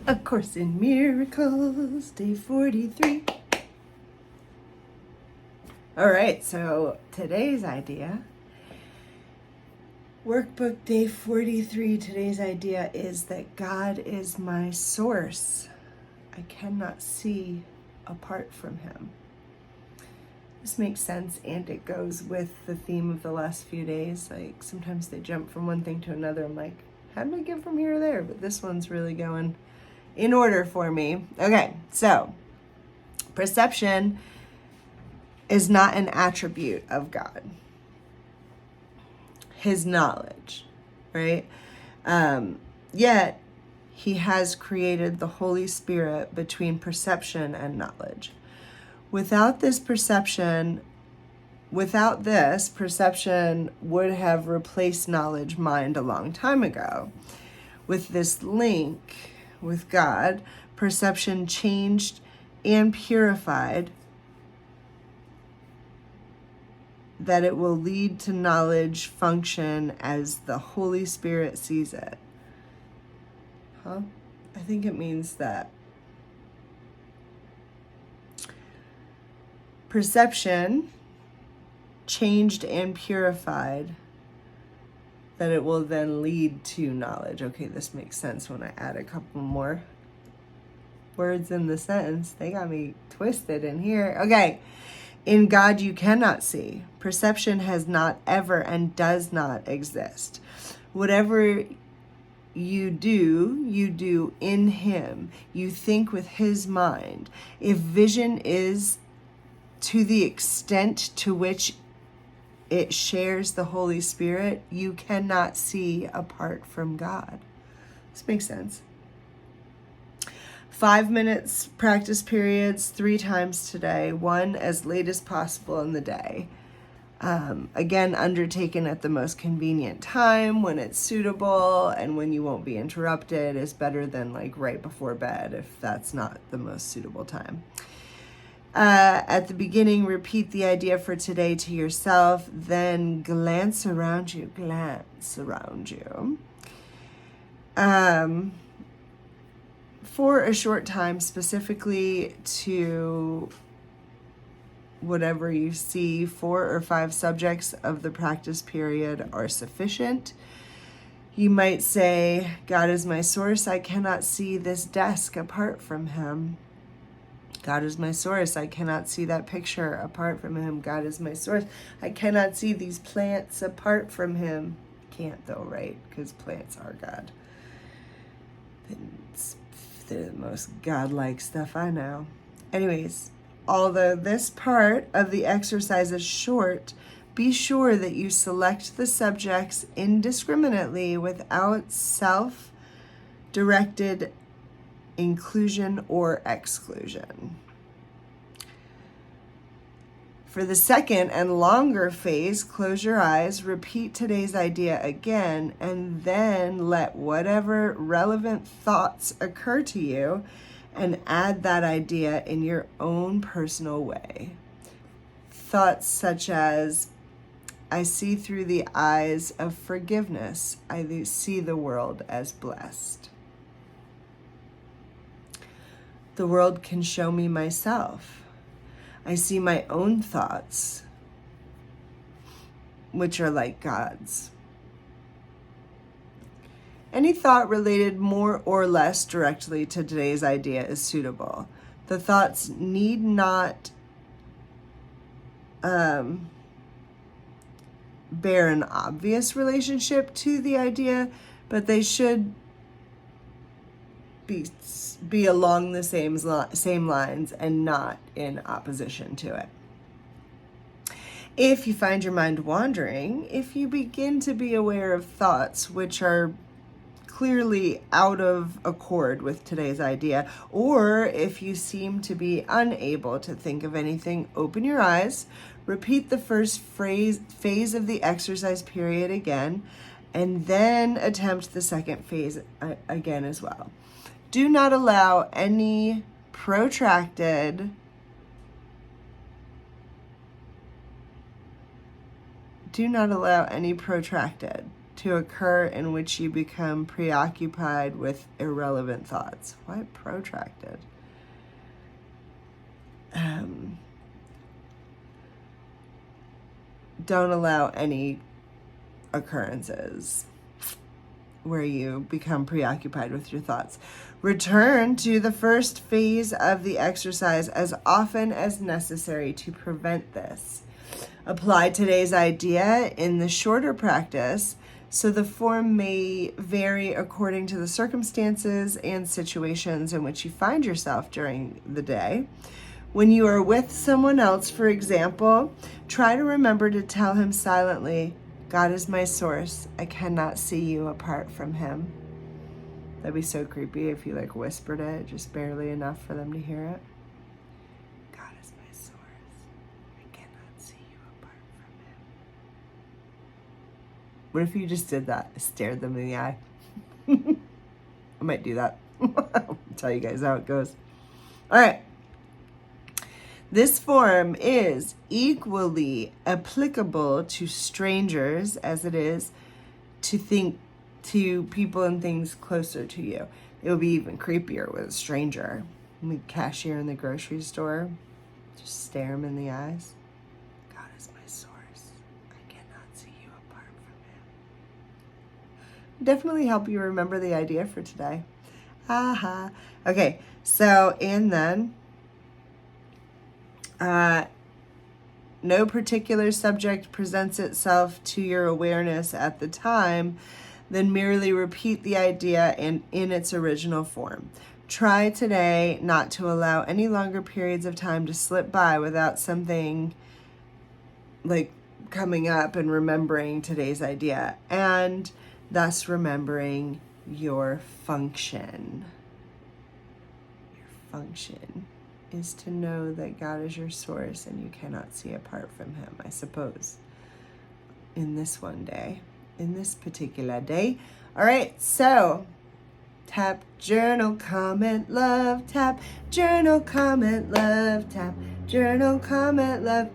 A Course in Miracles, day 43. All right, so today's idea, workbook day 43, today's idea is that God is my source. I cannot see apart from him. This makes sense, and it goes with the theme of the last few days. Like, sometimes they jump from one thing to another. I'm like, how did I get from here to there? But this one's really going in order for me. Okay, so perception is not an attribute of God. His knowledge, right? Yet, he has created the Holy Spirit between perception and knowledge. Without this, perception would have replaced knowledge mind a long time ago. With this link with God, perception changed and purified, that it will lead to knowledge function as the Holy Spirit sees it. I think it means that perception changed and purified, that it will then lead to knowledge. Okay, this makes sense when I add a couple more words in the sentence. They got me twisted in here. Okay. In God you cannot see. Perception has not ever and does not exist. Whatever you do in him. You think with his mind. If vision is to the extent to which it shares the Holy Spirit, you cannot see apart from God. This makes sense. 5 minutes practice periods 3 times today, one as late as possible in the day. Again, undertaken at the most convenient time when it's suitable and when you won't be interrupted is better than like right before bed if that's not the most suitable time. At the beginning, repeat the idea for today to yourself, then glance around you. For a short time, specifically to whatever you see. 4 or 5 subjects of the practice period are sufficient. You might say, God is my source. I cannot see this desk apart from him. God is my source. I cannot see that picture apart from him. God is my source. I cannot see these plants apart from him. Can't though, right? Because plants are God. It's the most godlike stuff I know. Anyways, although this part of the exercise is short, be sure that you select the subjects indiscriminately without self-directed inclusion or exclusion. For the second and longer phase, close your eyes, repeat today's idea again, and then let whatever relevant thoughts occur to you and add that idea in your own personal way. Thoughts such as, I see through the eyes of forgiveness. I see the world as blessed. The world can show me myself. I see my own thoughts, which are like God's. Any thought related more or less directly to today's idea is suitable. The thoughts need not bear an obvious relationship to the idea, but they should be along the same lines and not in opposition to it. If you find your mind wandering, if you begin to be aware of thoughts which are clearly out of accord with today's idea, or if you seem to be unable to think of anything, open your eyes, repeat the first phase of the exercise period again, and then attempt the second phase again as well. Do not allow any protracted to occur in which you become preoccupied with irrelevant thoughts. Why protracted? Don't allow any occurrences where you become preoccupied with your thoughts. Return to the first phase of the exercise as often as necessary to prevent this. Apply today's idea in the shorter practice, so the form may vary according to the circumstances and situations in which you find yourself during the day. When you are with someone else, for example, try to remember to tell him silently, God is my source. I cannot see you apart from him. That'd be so creepy if you like whispered it, just barely enough for them to hear it. God is my source. I cannot see you apart from him. What if you just did that? Stared them in the eye? I might do that. I'll tell you guys how it goes. All right. This form is equally applicable to strangers as it is to people and things closer to you. It will be even creepier with a stranger. The cashier in the grocery store, just stare him in the eyes. God is my source. I cannot see you apart from him. Definitely help you remember the idea for today. Aha. Okay, so and then no particular subject presents itself to your awareness at the time, then merely repeat the idea in its original form. Try today not to allow any longer periods of time to slip by without something like coming up and remembering today's idea, and thus remembering your function. Your function is to know that God is your source and you cannot see apart from him, I suppose, in this one day, in this particular day. All right, so tap, journal, comment, love, tap, journal, comment, love, tap, journal, comment, love.